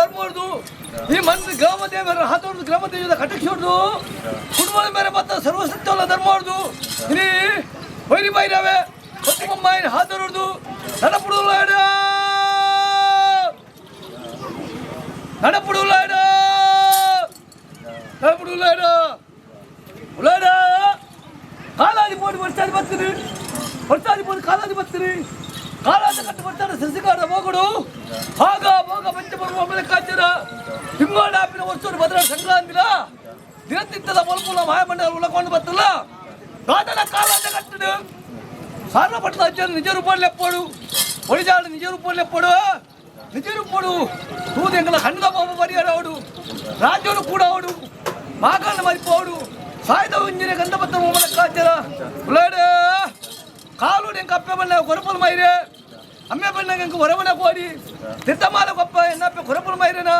ಧರ್ಮ ಹೊಡೆದು ಈ ಮಂದಿ ಗ್ರಾಮ ದೇವರ ಹಾತೊಡ್ದು ಗ್ರಾಮ ದೇವದ ಕಟಕಿ ಹೊಡೆದು ಕುಟುಂಬದ ಮೇಲೆ ಮತ್ತೆ ಸರ್ವಸತ್ಯವಲ್ಲ ಧರ್ಮ ಹೊಡೆದು ಇಲ್ಲಿ ಬೈರಿ ಬೈರವೆ ಹೊತ್ತಿಗೊಮ್ಮ ಹಾತೊಡ್ ಹೊಡೆದು ನಡಪುಡುಲಾಡ ನಡಪುಡುಲಾಡ ನಡಪುಡುಲಾಡ ಉಲಾಡ ಕಾಲಾದಿ ಬೋಡಿ ವರ್ಷಾದಿ ಬರ್ತೀರಿ ವರ್ಷಾದಿ ಬೋಡಿ ಕಾಲಾದಿ ಬರ್ತೀರಿ ಕಾಲಾದ ಕಟ್ಟು ಬರ್ತಾರೆ ಸಸಿಗಾರ ಹೋಗಡು ಆಗ ಭೋಗ ಪಂಚ ಬರುವ ಮೇಲೆ ಕಾಚಾರ ತಿಂಗೋಡಾಪಿನ ವರ್ಷ ಭದ್ರ ಸಂಕ್ರಾಂತಿಲ ದಿನತಿತ್ತದ ಮೊಲಪುಲ ಮಾಯಮಂಡಲ ಉಳಕೊಂಡು ಬರ್ತಲ್ಲ ಗಾದನ ಕಾಲಾದ ಕಟ್ಟಡು ಸಾರ ಪಟ್ಟದ ಅಜ್ಜರು ನಿಜ ರೂಪಲ್ಲಿ ಎಪ್ಪಡು ಒಳಿಜಾಡು ನಿಜ ರೂಪಲ್ಲಿ ಎಪ್ಪಡು ನಿಜ ರೂಪಡು ತೂದು ಎಂಗಲ ಹಣ್ಣದ ಬಾಬು ಪರಿಹಾರ ಅವಡು ರಾಜ್ಯರು ಕೂಡ ಅವಡು ಮಾಕಾಲ ಮರಿಪೋಡು ಸಾಯ್ದ ಇಂಜಿನ ಗಂಧ ಬತ್ತ ಮೊಮ್ಮಲ ಕಾಚಾರ ಉಳಾಡ ಕಾಲು ಎಂಕ ಅಪ್ಪೆ ಬಣ್ಣ ಕೊರಪಲ್ ಮೈರೆ ಅಮ್ಮೆ ಬಣ್ಣ ಎಂಕ ಹೊರವನ ಕೋಡಿ ತಿತ್ತಮಾಲ ಕೊಪ್ಪ ಎನ್ನಪ್ಪ ಕೊರಪಲ್ ಮೈರೆನ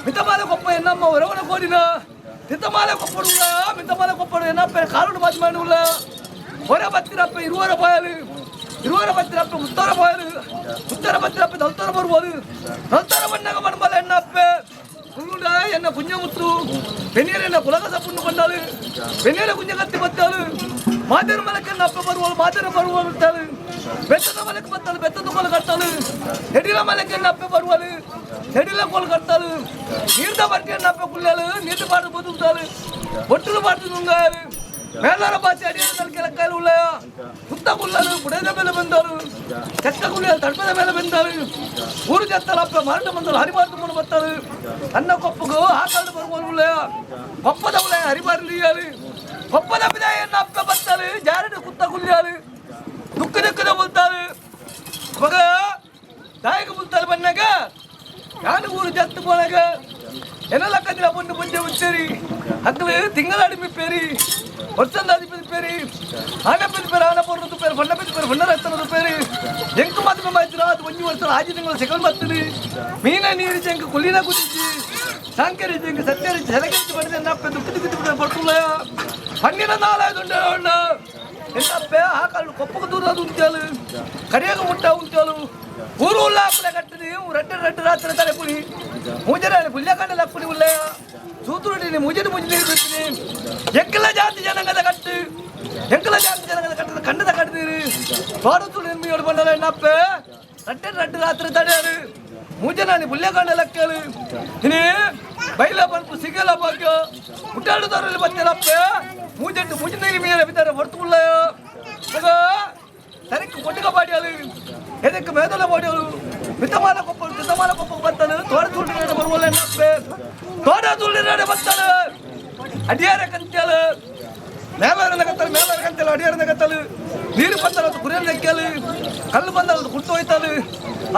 ಮಿತಮಾಲ ಕೊಪ್ಪ ಎನ್ನಮ್ಮ ಹೊರವನ ಕೋಡಿನ ತಿತ್ತಮಾಲ ಕೊಪ್ಪಡುಲ್ಲ ಮಿತಮಾಲ ಕೊಪ್ಪಡು ಎನ್ನಪ್ಪ ಕಾಲು ಬಾಜಿ ಮಾಡುಲ್ಲ ಹೊರ ಬತ್ತಿರಪ್ಪ ಇರುವರ ಬತ್ತಿರಪ್ಪ ಉತ್ತರ ಬಾಯಲು ಉತ್ತರ ಬತ್ತಿರಪ್ಪ ದಲ್ತರ ಬರ್ಬೋದು ದಲ್ತರ ಬಣ್ಣಗ ಮಣ್ಮಲ ಎನ್ನಪ್ಪ ಹುಲ್ಲುಡ ಎನ್ನ ಕುಂಜಮುತ್ತು ಬೆನ್ನೇರೆನ್ನ ಕುಲಗಸ ಪುಣ್ಣು ಕೊಂಡಾಳು ಬೆನ್ನೇರ ಕುಂಜ ಕತ್ತಿ ಬತ್ತಾಳು ಮಾದರ ಮಲಕ್ಕೆ ಅಪ್ಪ ಬರುವಳು ಮಾದರ ಬರುವಳು ಬೆತ್ತದ ಮಲಕ್ಕೆ ಬತ್ತಾಳು ಬೆತ್ತದ ಕೋಲು ಕಟ್ತಾಳು ಹೆಡಿಲ ಮಲಕ್ಕೆ ಅಪ್ಪ ಬರುವಳು ಹೆಡಿಲ ಕೋಲು ಕಟ್ತಾಳು ನೀರ್ದ ಬರ್ಕೆ ಅಪ್ಪ ಕುಲ್ಲಾಳು ನೀರು ಬಾಡು ಬದುಕ್ತಾಳು ಒಟ್ಟಲು ಬಾಡು ನುಂಗಾಳು ಮೇಲಾರ ಬಾಚಿ ಅಡಿಯಲ್ಲಿ ಕೆಳಕಾಯಲು ಉಳ್ಳಯ ಸುತ್ತ ಕುಲ್ಲಾಳು ಬುಡದ ಮೇಲೆ ಬಂದಾಳು ಚೆಕ್ಕ ಕುಲ್ಲಾಳು ತಡ್ಪದ ಮೇಲೆ ಬಂದಾಳು ಊರು ಜತ್ತಲಪ್ಪ ಮರಣ ಬಂದಳು ಹರಿಬಾರ್ದು ಮುನ್ನು ಬತ್ತಾಳು ಅನ್ನ ಕೊಪ್ಪಗೂ ಹಾಕಾಳು ಬರುವಳು ಉಳ್ಳಯ ಕೊಪ್ಪದ ಉಳ್ಳಯ ಹರಿಬಾರ್ದು ಕೊಪ್ಪದ ಬಿದಾಯನ್ನ ಅಪ್ಪ ಬರ್ತಾಳೆ ಜಾರಡು ಕುತ್ತ ಕುಲ್ಯಾಳು ದುಃಖದ ಬಲ್ತಾಳು ಮಗ ತಾಯಿಗೆ ಬಲ್ತಾಳೆ ಬನ್ನಾಗ ಯಾನು ಊರು ಜತ್ತು ಬೋನಾಗ ಎನ್ನೆಲ್ಲ ಕದಿರ ಬಂದು ಬಂದೆ ಉಚ್ಚೇರಿ ಹಕ್ಕಲು ತಿಂಗಳಾಡಿ ಮಿಪ್ಪೇರಿ ವರ್ಷಂದಾದಿ ಪೇರಿ ಆನೆ ಪೇರಿ ಆನ ಪೂರ್ಣದ ಪೇರು ಬಣ್ಣ ಪೇರು ಬಣ್ಣ ರಕ್ತನದ ಪೇರಿ ಎಂಕು ಮಾತು ಮಾಯ್ತಿರ ಅದು ಒಂದು ವರ್ಷ ಆಜಿ ತಿಂಗಳು ಸೆಕೆಂಡ್ ಬರ್ತೀನಿ ಮೀನ ನೀರು ಎಂಕು ಕುಲಿನ ಕುದಿಸಿ ಸಾಂಕರಿ ಎಂಕು ಸತ್ಯರಿ ಸೆಲಗಂಚು ಬಡಿದೆ ನಪ್ಪ ದುಃಖ ಬರ್ತುಲ್ಲ ಹಣ್ಣಿನ ನಾಲಾಯದುಂಡ ಎಂತಪ್ಪೆ ಹಾಕಲು ಕೊಪ್ಪಕ್ಕೆ ದೂರ ಅದು ಉಂಟಾಳು ಕರಿಯಾಗ ಮುಟ್ಟ ಉಂಟಾಳು ಊರು ಉಲ್ಲ ಹಾಕಲೆ ಕಟ್ಟಿನಿ ರಡ್ಡ ರಾತ್ರಿ ತಲೆ ಪುಡಿ ಮೂಜರ ಬುಲ್ಯ ಕಂಡಲ ಪುಡಿ ಉಲ್ಲಯ ಸೂತುರುಡಿ ಮುಜೆದು ನೀರು ಬಿಡ್ತೀನಿ ಎಂಕೆಲ್ಲ ಜಾತಿ ಜನಾಂಗದ ಕಟ್ಟು ಎಂಕೆಲ್ಲ ಜಾತಿ ಜನಾಂಗದ ಕಟ್ಟದ ಕಂಡದ ಕಟ್ಟಿದೀರಿ ತೋಡತು ನಿರ್ಮಿಯೋಡು ಬಂಡಲ ಎನ್ನಪ್ಪೆ ರಡ್ಡ ರಾತ್ರಿ ತಡೆಯಾರು ಮೂಜನಾನಿ ಬುಲ್ಯ ಕಂಡಲ ಕೇಳು ಇನಿ ಬೈಲ ಬಂತು ಸಿಗಲ್ಲ ಭಾಗ್ಯ ಮುಟ್ಟಾಡುದವರಲ್ಲಿ ಬಂದಿರಪ್ಪೆ ಮೂಜೆಟ್ಟು ಮುಜ ನೀರು ಮೀರ ಬಿದ್ದಾರೆ ಹೊರತು ಉಳ್ಳಯ ಮಗ ತನಕ್ಕೆ ಕೊಟ್ಟಿಗೆ ಬಾಡಿಯಲು ಎದಕ್ಕೆ ಮೇದಲ ಬಾಡಿಯಲು ಮಿತಮಾಲ ಕೊಪ್ಪ ಬರ್ತಾನೆ ತೋಡ ತುಳ್ಳಿ ಬರುವಲ್ಲ ಎನ್ನಪ್ಪೆ ತೋಡ ತುಳ್ಳಿ ಬರ್ತಾನೆ ಅಡಿಯಾರ ಕಂತೇಳು ಮೇಲಾರ ಕಂತೇಳು ಅಡಿಯಾರ ಕತ್ತಲು ನೀರು ಬಂದಲ್ಲ ಕುರಿಯಲ್ ನೆಕ್ಕಲು ಕಲ್ಲು ಬಂದಲ್ಲ ಕುಟ್ಟು ಹೋಯ್ತಾಳು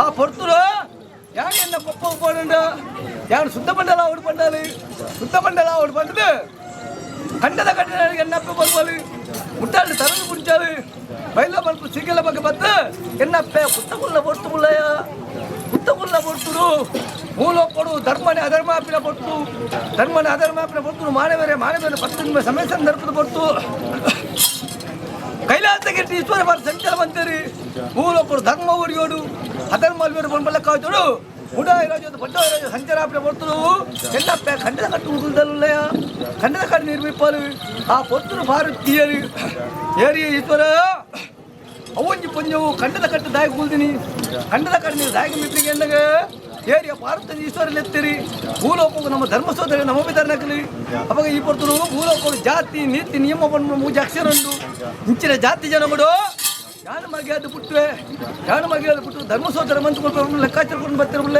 ಆ ಪೊರ್ತರು ಯಾಕೆ ಎನ್ನ ಕೊಪ್ಪ போடுண்ட யார் சுத்த பண்டலா ஓடு பண்டாலு சுத்த பண்டலா ஓடு பண்டது கண்டத கண்டத என்னப்ப வருவாளு முட்டாளு தரந்து புடிச்சாளு பைல பல்பு சிங்கல பக்க பத்து என்னப்ப குத்தகுள்ள பொறுத்துக்குள்ளயா குத்தகுள்ள பொறுத்துரு ಮೂಲ ಕೊಡು ಧರ್ಮನೆ ಅಧರ್ಮಾಪಿನ ಕೊಟ್ಟು ಧರ್ಮನೆ ಅಧರ್ಮಾಪಿನ ಕೊಟ್ಟು ಮಾನವರೇ 10 ಸಮಯ ಸಂದರ್ಭದ ಕೊಟ್ಟು ಕೈಲಾಸಗಿಟ್ಟಿ ಈಶ್ವರ ಬಾರ ಸಂಚಾರ ಬಂತೇರಿ ಮೂಲ ಕೊಡು ಧರ್ಮ ಓಡಿಯೋಡು ಅಧರ್ಮ ಅಲ್ವೇರು ಬಂಬಲ್ಲ ಕಾಯ್ತೋಡು ಉಡಾಯ ರಾಜ್ಯದ ಬಡ್ಡ ರಾಜ್ಯ ಸಂಚಾರಾಪಿನ ಕೊಡ್ತರು ಎಲ್ಲಪ್ಪ ಖಂಡದ ಕಟ್ಟು ಉಗುಲ್ದಲ್ಲಯ್ಯ ಖಂಡದ ಕಟ್ಟು ನಿರ್ಮಿಪ್ಪಲು ಆ ಪೊತ್ತರು ಭಾರತೀಯರು ಏರಿ ಈಶ್ವರ ಅವಂಜಿ ಪುಂಜವು ಖಂಡದ ಕಟ್ಟು ದಾಯ ಕೂಲ್ದಿನಿ ಖಂಡದ ಕಟ್ಟು ನೀವು ದಾಯಕ ಮಿಪ್ಪಿಗೆ ಎಂದಾಗ ಏರಿಯ ಭಾರತದ ಈಶ್ವರಲ್ಲಿ ಎತ್ತಿರಿ ಭೂಲೋಕವು ನಮ್ಮ ಧರ್ಮ ಸೋದರ ನಮ್ಮ ಬಿದರ್ನಕಲಿ ಅವಾಗ ಈ ಪೊರ್ತರು ಭೂಲೋಕವು ಜಾತಿ ನೀತಿ ನಿಯಮವನ್ನು ಮೂಜಿ ಅಕ್ಷರಂಡು ಇಂಚಿನ ಜಾತಿ ಜನಗಳು ಯಾನು ಮರ್ಯಾದೆ ಬಿಟ್ಟು ಧರ್ಮ ಸೋದರ ಮಂತ್ಕೊಂಡು ಲೆಕ್ಕಾಚಾರಕೊಂಡು ಬರ್ತಿರಲ್ಲ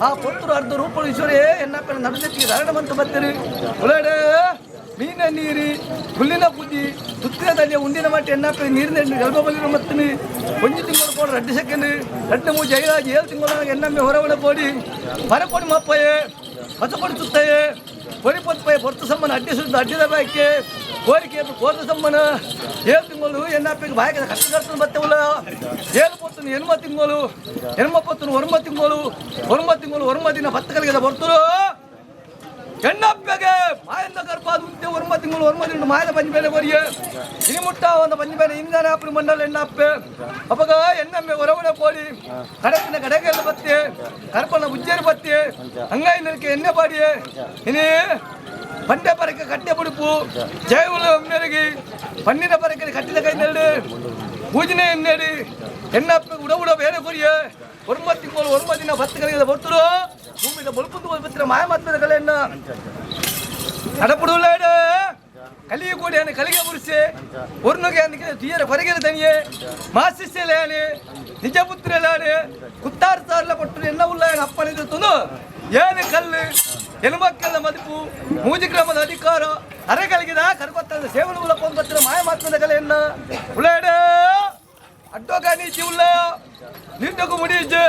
ಆ ಪೊರ್ತರು ಅರ್ಧ ರೂಪಗಳು ಈಶ್ವರೇ ಎನ್ನಪ್ಪ ನಡದೆತ್ತಿಗೆ ಧಾರಣ ಮಂತ ಬರ್ತೀರಿ ಒಳಗಡೆ ಮೀನ ನೀರಿ ಹುಲ್ಲಿನ ಬುದ್ಧಿ ಸುತ್ತಿನದಲ್ಲಿ ಉಂಡಿನ ಮಟ್ಟ ಎನ್ನಪ್ಪ ನೀರಿನ ಎಲ್ಬಲ್ಲಿನ ಮತ್ತೀನಿ ಒಂದು ತಿಂಗಳು ಕೊಡು 2 ಸೆಕೆಂಡ್ 2 3 5 7 ತಿಂಗಳು ಎನ್ನಮ್ಮೆ ಹೊರವಳ ಕೋಡಿ ಹೊರಕೊಡಿ ಮಪ್ಪಯೇ ಹೊಸಕೊಡಿ ಸುತ್ತಯೇ ಹೊರಿಪೊತ್ತಪೈ ಹೊರತು ಸಮ್ಮನ ಅಡ್ಡಿ ಸುತ್ತ ಅಡ್ಡಿದ ಬಾಯ್ಕೆ ಕೋರಿಕೆ ಕೋರದ ಸಮ್ಮನ 7 ತಿಂಗಳು ಎನ್ನಪ್ಪಿಗೆ ಬಾಯ್ಕೆ ಕಷ್ಟ ಬರ್ತವಲ್ಲ 7 ಪೊತ್ತನು ಹೆಣ್ಮ ತಿಂಗಳು ಹೆಣ್ಮ ಪೊತ್ತನು ಹೊರಮ ತಿಂಗಳು ಹೊರಮ ದಿನ 10 ಕಲಿಗೆ ಬರ್ತರು ಎನ್ನಪ್ಪಗೆ ಮಾಯಂದ ಗರ್ಭಾದ ಉಂಟೆ ಒರ್ಮ ತಿಂಗಳು ಒರ್ಮ ತಿಂಗಳು ಮಾಯದ ಪಂಚ ಬೇಲೆ ಬರಿಯ ಇನಿ ಮುಟ್ಟ ಒಂದು ಪಂಚ ಬೇಲೆ ಇಂದಾನೆ ಅಪ್ಪನ ಮಂಡಲ ಎನ್ನಪ್ಪೆ ಅಪ್ಪಗ ಎನ್ನಮ್ಮೆ ಒರವಡೆ ಕೋಡಿ ಕಡಕಿನ ಕಡೆಗೆಲ್ಲ ಬತ್ತೆ ಕರ್ಪನ ಉಜ್ಜೇರಿ ಬತ್ತೆ ಹಂಗಾಯಿ ನರಕ್ಕೆ ಎಣ್ಣೆ ಬಾಡಿಯೇ ಇನಿ ಪಂಡೆ ಪರಕ್ಕೆ ಕಟ್ಟೆ ಬುಡುಪು ಜೈವಲ ಮೇರೆಗೆ ಪನ್ನಿನ ಪರಕ್ಕೆ ಕಟ್ಟಿದ ಕೈ ನೆರಡು ಪೂಜನೆ ಎನ್ನೇಡಿ ಎನ್ನಪ್ಪೆ ಉಡ ಬೇರೆ ಕೊರಿಯ ಒರ್ಮ ತಿಂಗಳು ಒರ್ಮ ದಿನ ಭತ್ತಗಳಿಗೆ ಬರ್ತರು ಭೂಮಿದ ಬಲ್ಪುಂದು ಬತ್ತಿರ ಮಾಯ ಮಾತ್ರದ ಕಲೆಯನ್ನ ಕಡಪುಡುಲಾಡ ಕಲಿಯ ಕೋಡಿಯಾನೆ ಕಲಿಗೆ ಮುರಿಸಿ ಒರ್ನುಗೆ ಅನ್ನಕ್ಕೆ ತೀಯರ ಹೊರಗೆ ದನಿಯೇ ಮಾಸಿಸಲೇನೆ ನಿಜ ಪುತ್ರಲಾನೆ ಕುತ್ತಾರು ಸಾರ್ಲ ಕೊಟ್ಟರು ಎನ್ನ ಉಲ್ಲಾಯನ ಅಪ್ಪನಿದ್ದು ತುನು ಏನು ಕಲ್ಲು ಹೆಣ್ಮಕ್ಕಳ ಮದುಪು ಮೂಜಿ ಗ್ರಾಮದ ಅಧಿಕಾರ ಅರೆಗಳಿಗಿದ ಕರ್ಕೊತ್ತ ಸೇವನ ಮೂಲಕ ಬತ್ತಿರ ಮಾಯ ಮಾತ್ರದ ಕಲೆಯನ್ನ ಉಳ್ಳಾಡ ಅಡ್ಡೋಗ ನೀಚಿ ಉಲ್ಲ ನಿಂದಗೂ ಮುಡಿಯಜ್ಜೆ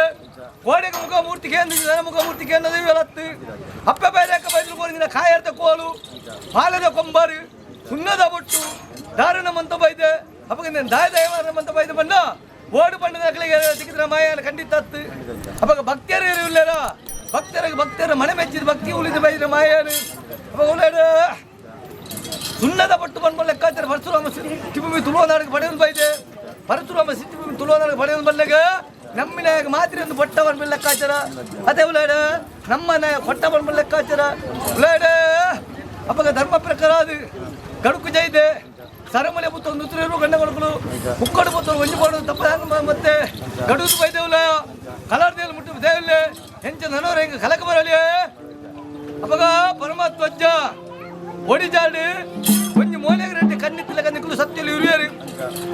ಕೋಡೆಗೆ ಮುಖ ಮೂರ್ತಿಗೆ ನನ್ನ ಮುಖ ಮೂರ್ತಿಗೆ ಅನ್ನೋದು ಇವೆಲ್ಲತ್ತು ಅಪ್ಪ ಬೇರೆಕ ಬೈದ್ರು ಕೋರಿನ ಕಾಯರ್ದ ಕೋಲು ಹಾಲದ ಕೊಂಬಾರು ಸುಣ್ಣದ ಬೊಟ್ಟು ದಾರುಣ ಮಂತ ಬೈದೆ ಅಪ್ಪಗೆ ದಾಯ ಮಂತ ಬೈದು ಬಣ್ಣ ಓಡು ಬಣ್ಣದ ಮಕ್ಕಳಿಗೆ ಸಿಕ್ಕಿದ್ರೆ ಮಾಯನ ಖಂಡಿತ ಅಪ್ಪಾಗ ಭಕ್ತಿಯರು ಇರಲಿಲ್ಲ ಭಕ್ತರ ಮನೆ ಮೆಚ್ಚಿದ ಭಕ್ತಿ ಉಳಿದ ಬೈದ್ರೆ ಮಾಯನು ಅಪ್ಪ ಉಳ್ಳಾಡ ಸುಣ್ಣದ ಬೊಟ್ಟು ಬಂದ್ಬ ಲೆಕ್ಕಾಚಾರ ಪರಶುರಾಮ ಸಿದ್ಧಿಭೂಮಿ ತುಳುವ ನಾಡಿಗೆ ಪಡೆಯಲು ಬೈದೆ ಪರಶುರಾಮ ಸಿದ್ಧಿಭೂಮಿ ತುಳುವ ನಾಡಿಗೆ ಪಡೆಯಲು ಬಂದಾಗ ನಮ್ಮಿನ ಮಾತ್ರ ಒಂದು ಬೊಟ್ಟ ಬಂದ್ಬಿಡ ಲೆಕ್ಕಾಚಾರ ಅದೇ ಉಳ್ಳಾಡ ನಮ್ಮನ ಕೊಟ್ಟ ಬಂದ್ಬಿಡ ಲೆಕ್ಕಾಚಾರ ಉಳ್ಳಾಡ ಅಪ್ಪಗ ಧರ್ಮ ಪ್ರಕಾರ ಅದು ಗಡುಕು ಜೈದೆ ಸರಮನೆ ಬುತ್ತ ನುತ್ರು ಗಂಡ ಕೊಡಕಲು ಮುಕ್ಕಡು ಬುತ್ತ ಒಂಜಿ ಮಾಡೋದು ತಪ್ಪ ಮತ್ತೆ ಗಡುದು ಬೈದೇವುಲ ಕಲಾರ್ದೇವ್ಲು ಮುಟ್ಟು ದೇವಲ್ಲೇ ಹೆಂಚ ನನೋರ ಹಿಂಗೆ ಕಲಕ ಬರಲಿ ಅಪ್ಪಗ ಪರಮಾತ್ವಜ್ಜ ಒಡಿಜಾಡಿ ಒಂಜಿ ಮೋನೆಗೆ ರೆಡ್ಡಿ ಕಣ್ಣಿತ್ತಿಲ್ಲ ಕಣ್ಣಿಕ್ಕಲು ಸತ್ಯಲು ಇರುವೇರು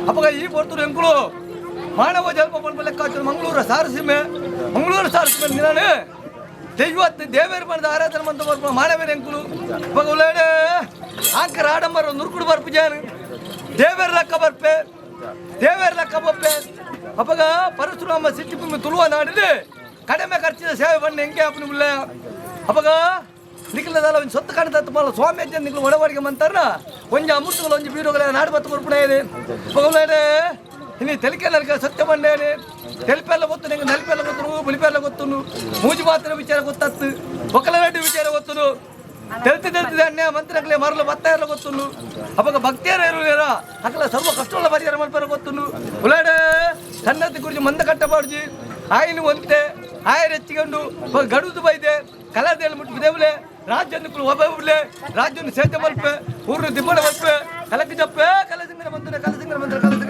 ಅಪ್ಪಗ ಈ ಬರ್ತರು ಎಂಕುಳು ಮಾನವ ಜಲ್ಪ ಬಂದ ಲೆಕ್ಕಾಚಾರ ಮಂಗಳೂರು ಸಾರಸೀಮೆ ನಾನು ದೈವತ್ತು ದೇವೇರು ಮಾಡಿದ ಆರಾಧನೆ ಮಂತ ಬರ್ಪ ಮಾನವೇನ ಎಂಕುಲು ಅಪ್ಪಗ ಉಳ್ಳಾಡೆ ಆಂಕರ ಆಡಂಬರ ನುರುಕುಡು ಬರ್ಪು ಜಾನು ದೇವೇರ ಲೆಕ್ಕ ಬಪ್ಪೆ ಅಪ್ಪಗ ಪರಶುರಾಮ ಸಿದ್ಧಿಭೂಮಿ ತುಳುವ ನಾಡಿಲಿ ಕಡಿಮೆ ಖರ್ಚಿನ ಸೇವೆ ಬಣ್ಣ ಹೆಂಗೆ ಅಪ್ಪನ ಮುಲ್ಲ ಅಪ್ಪಗ ನಿಖಿಲದಲ್ಲ ಒಂದು ಸೊತ್ತು ಕಾಣ್ತಾ ಮಲ್ಲ ಸ್ವಾಮಿ ಅಜ್ಜನ್ ನಿಖಿಲು ಒಡವಾಡಿಗೆ ಮಂತಾರ ಒಂಜಿ ಅಮೃತಗಳು ಒಂಜಿ ಬೀರುಗಳ ನಾಡು ಬತ್ತು ಬರ್ಪುಣೆ ಇದೆ ಅಪ್ಪಗ ಇನ್ನು ತೆಲಿಕೆ ಸತ್ಯ ಬಂಡೇನೆ ತೆಲಿಪೆಲ್ಲ ಗೊತ್ತು ನಿಂಗೆ ನೆಲಪೆಲ್ಲ ಗೊತ್ತು ಬುಲಿಪೆಲ್ಲ ಗೊತ್ತು ಮೂಜಿ ಮಾತ್ರ ವಿಚಾರ ಗೊತ್ತತ್ತು ಒಕ್ಕಲರೆಡ್ಡಿ ವಿಚಾರ ಗೊತ್ತು ತಿಳಿತಿದೆ ಅನ್ಯ ಮಂತ್ರಿಗಳೇ ಮರಲು ಭತ್ತ ಎಲ್ಲ ಗೊತ್ತು ಅವಾಗ ಭಕ್ತಿಯರ ಇರುವುದಿಲ್ಲ ಅಕಲ ಸರ್ವ ಕಷ್ಟಗಳ ಪರಿಹಾರ ಮಾಡ್ಪಾರ ಗೊತ್ತು ಉಳ್ಳಾಡೆ ಸನ್ನತಿ ಕುರಿತು ಮಂದ ಕಟ್ಟಬಾರ್ಜಿ ಆಯಿನ ಒಂತೆ ಆಯರ್ ಹೆಚ್ಚಿಕೊಂಡು ಗಡುದು ಬೈದೆ ಕಲಾದೇಳಿ ಮುಟ್ಟು ಬಿದೇವುಲೆ ರಾಜ್ಯವನ್ನು ಒಬ್ಬಲೆ ರಾಜ್ಯವನ್ನು ಸೇತ ಮಲ್ಪೆ ಊರು ದಿಬ್ಬಣ ಮಲ್ಪೆ ಕಲಕ ಜಪ್ಪೆ ಕಲಸಿಂಗರ ಮಂತ್ರ